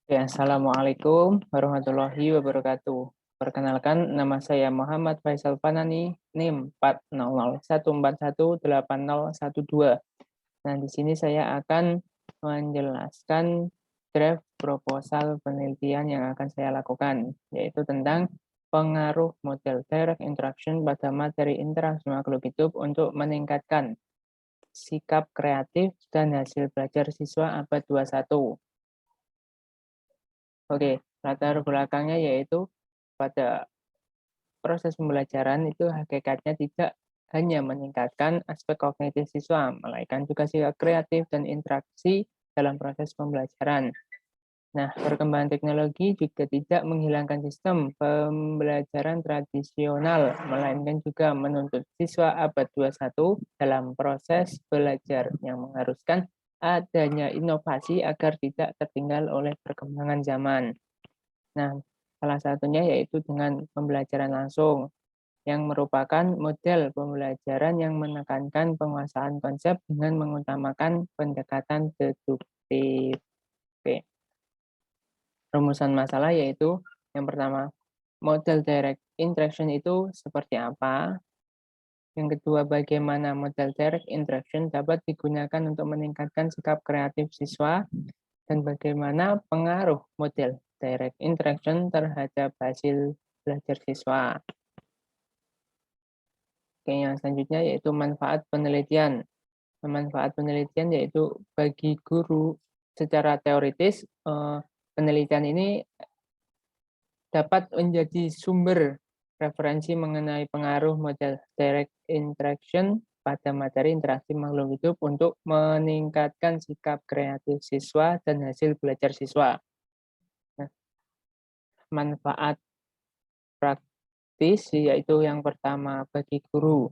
Ya, Assalamualaikum warahmatullahi wabarakatuh. Perkenalkan, nama saya Muhammad Faisal Fanani, NIM 40014180112. Nah, di sini saya akan menjelaskan draft proposal penelitian yang akan saya lakukan, yaitu tentang pengaruh model direct interaction pada materi interaksi makhluk hidup untuk meningkatkan sikap kreatif dan hasil belajar siswa abad 21. Oke, latar belakangnya yaitu pada proses pembelajaran itu hakikatnya tidak hanya meningkatkan aspek kognitif siswa, melainkan juga sikap kreatif dan interaksi dalam proses pembelajaran. Nah, perkembangan teknologi juga tidak menghilangkan sistem pembelajaran tradisional, melainkan juga menuntut siswa abad 21 dalam proses belajar yang mengharuskan adanya inovasi agar tidak tertinggal oleh perkembangan zaman. Nah, salah satunya yaitu dengan pembelajaran langsung, yang merupakan model pembelajaran yang menekankan penguasaan konsep dengan mengutamakan pendekatan deduktif. Oke, rumusan masalah yaitu yang pertama, model direct interaction itu seperti apa? Yang kedua, bagaimana model direct interaction dapat digunakan untuk meningkatkan sikap kreatif siswa? Dan bagaimana pengaruh model direct interaction terhadap hasil belajar siswa. Oke, yang selanjutnya yaitu manfaat penelitian. Manfaat penelitian yaitu bagi guru secara teoritis, penelitian ini dapat menjadi sumber referensi mengenai pengaruh model direct interaction pada materi interaksi makhluk hidup untuk meningkatkan sikap kreatif siswa dan hasil belajar siswa. Nah, manfaat praktis yaitu yang pertama bagi guru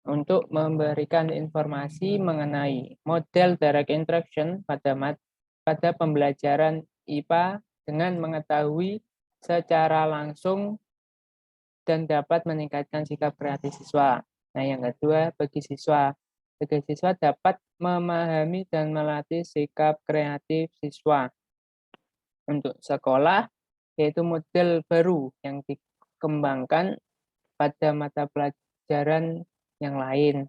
untuk memberikan informasi mengenai model direct interaction pada pembelajaran IPA dengan mengetahui secara langsung dan dapat meningkatkan sikap kreatif siswa. Nah, yang kedua bagi siswa dapat memahami dan melatih sikap kreatif siswa. Untuk sekolah, yaitu model baru yang dikembangkan pada mata pelajaran yang lain.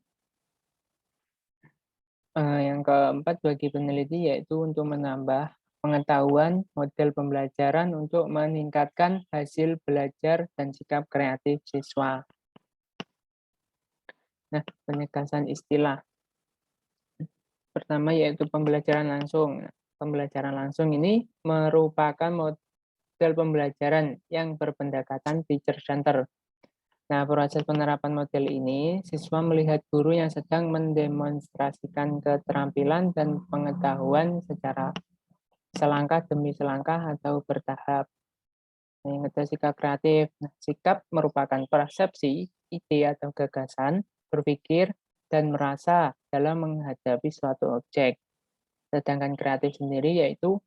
Yang keempat bagi peneliti yaitu untuk menambah pengetahuan model pembelajaran untuk meningkatkan hasil belajar dan sikap kreatif siswa. Nah, penegasan istilah. Pertama yaitu pembelajaran langsung. Pembelajaran langsung ini merupakan model pembelajaran yang berpendekatan teacher center. Nah, proses penerapan model ini, siswa melihat guru yang sedang mendemonstrasikan keterampilan dan pengetahuan secara selangkah demi selangkah atau bertahap. Nah, yang ketiga, sikap kreatif. Nah, sikap merupakan persepsi, ide atau gagasan, berpikir, dan merasa dalam menghadapi suatu objek. Sedangkan kreatif sendiri yaitu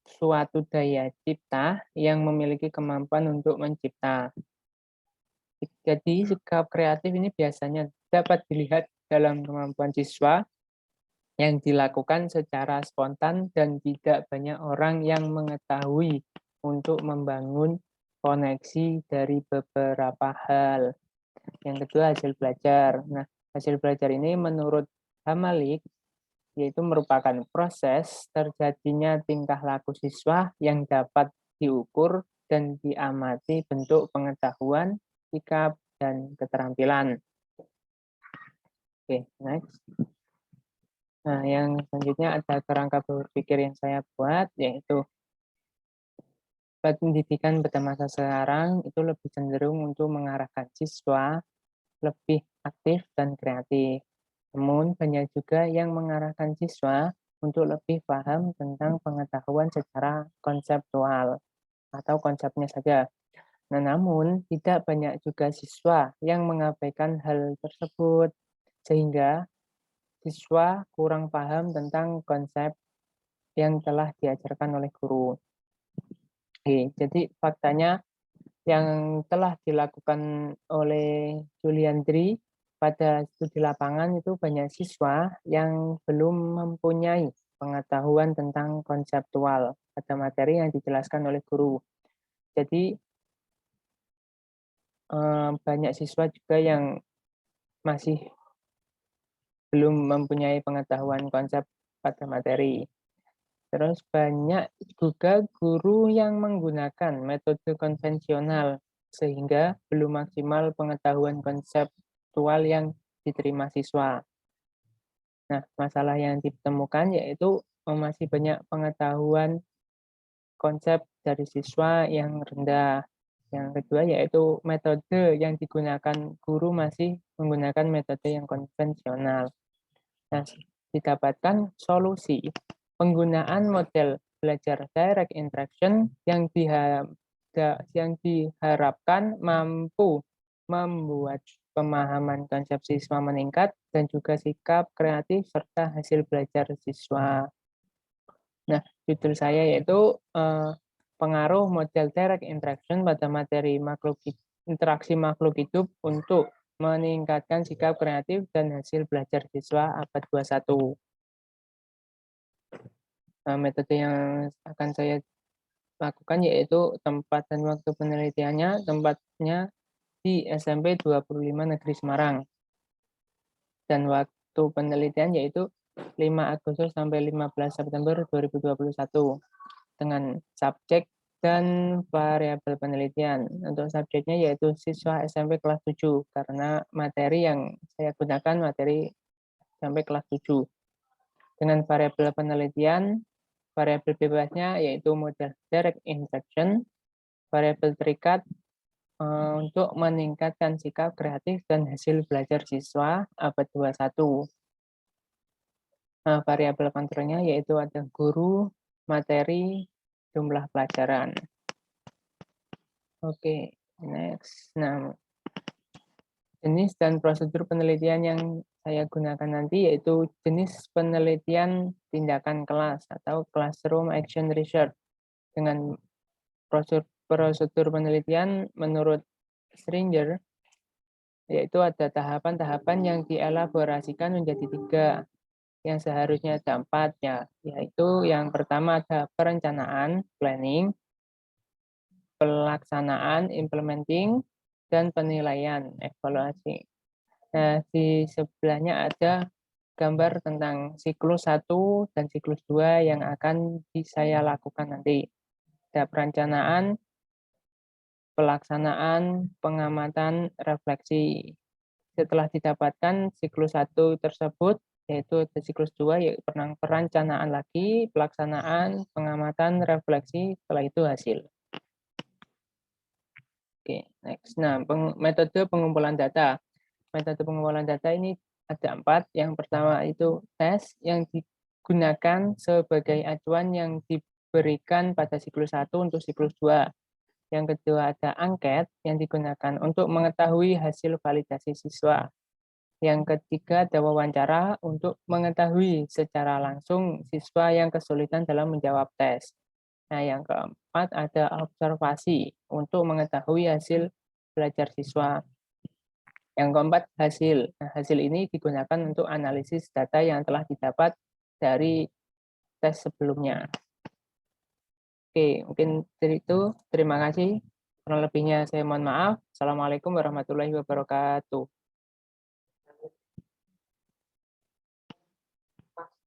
suatu daya cipta yang memiliki kemampuan untuk mencipta. Jadi sikap kreatif ini biasanya dapat dilihat dalam kemampuan siswa yang dilakukan secara spontan dan tidak banyak orang yang mengetahui untuk membangun koneksi dari beberapa hal. Yang kedua, hasil belajar. Nah, hasil belajar ini menurut Hamalik yaitu merupakan proses terjadinya tingkah laku siswa yang dapat diukur dan diamati bentuk pengetahuan, sikap, dan keterampilan. Oke, next. Nah, yang selanjutnya ada kerangka berpikir yang saya buat, yaitu pendidikan pada masa sekarang itu lebih cenderung untuk mengarahkan siswa lebih aktif dan kreatif. Namun, banyak juga yang mengarahkan siswa untuk lebih paham tentang pengetahuan secara konseptual atau konsepnya saja. Nah, namun tidak banyak juga siswa yang mengabaikan hal tersebut, sehingga siswa kurang paham tentang konsep yang telah diajarkan oleh guru. Oke, jadi faktanya yang telah dilakukan oleh Juliandri pada studi lapangan itu banyak siswa yang belum mempunyai pengetahuan tentang konseptual pada materi yang dijelaskan oleh guru. Jadi banyak siswa juga yang masih belum mempunyai pengetahuan konsep pada materi. Terus banyak juga guru yang menggunakan metode konvensional sehingga belum maksimal pengetahuan konseptual yang diterima siswa. Nah, masalah yang ditemukan yaitu masih banyak pengetahuan konsep dari siswa yang rendah. Yang kedua yaitu metode yang digunakan guru masih menggunakan metode yang konvensional. Nah, didapatkan solusi penggunaan model belajar direct interaction yang diharapkan mampu membuat pemahaman konsep siswa meningkat dan juga sikap kreatif serta hasil belajar siswa. Nah, judul saya yaitu pengaruh model direct interaction pada materi interaksi makhluk hidup untuk meningkatkan sikap kreatif dan hasil belajar siswa abad 21. Nah, metode yang akan saya lakukan yaitu tempat dan waktu penelitiannya, tempatnya di SMP 25 Negeri Semarang. Dan waktu penelitian yaitu 5 Agustus sampai 15 September 2021 dengan subjek dan variabel penelitian. Untuk subjeknya yaitu siswa SMP kelas 7 karena materi yang saya gunakan materi sampai kelas 7. Dengan variabel penelitian, variabel bebasnya yaitu model direct interaction, variabel terikat untuk meningkatkan sikap kreatif dan hasil belajar siswa abad 21. Nah, variabel kontrolnya yaitu ada guru, materi, jumlah pelajaran. Oke, next. Nah, jenis dan prosedur penelitian yang saya gunakan nanti yaitu jenis penelitian tindakan kelas atau classroom action research. Dengan prosedur penelitian menurut Stringer, yaitu ada tahapan-tahapan yang dielaborasikan menjadi 3, yang seharusnya ada 4, yaitu yang pertama ada perencanaan, planning, pelaksanaan, implementing, dan penilaian, evaluasi. Nah, di sebelahnya ada gambar tentang siklus 1 dan siklus 2 yang akan saya lakukan nanti. Ada perencanaan, pelaksanaan, pengamatan, refleksi. Setelah didapatkan siklus 1 tersebut, yaitu ada siklus 2, yaitu perencanaan lagi, pelaksanaan, pengamatan, refleksi, setelah itu hasil. Oke, next. Nah, metode pengumpulan data. Metode pengumpulan data ini ada 4. Yang pertama itu tes yang digunakan sebagai acuan yang diberikan pada siklus 1 untuk siklus 2. Yang kedua ada angket yang digunakan untuk mengetahui hasil validasi siswa. Yang ketiga ada wawancara untuk mengetahui secara langsung siswa yang kesulitan dalam menjawab tes. Nah, yang keempat ada observasi untuk mengetahui hasil belajar siswa. Yang keempat hasil. Nah, hasil ini digunakan untuk analisis data yang telah didapat dari tes sebelumnya. Oke, mungkin dari itu. Terima kasih. Kurang lebihnya saya mohon maaf. Assalamualaikum warahmatullahi wabarakatuh.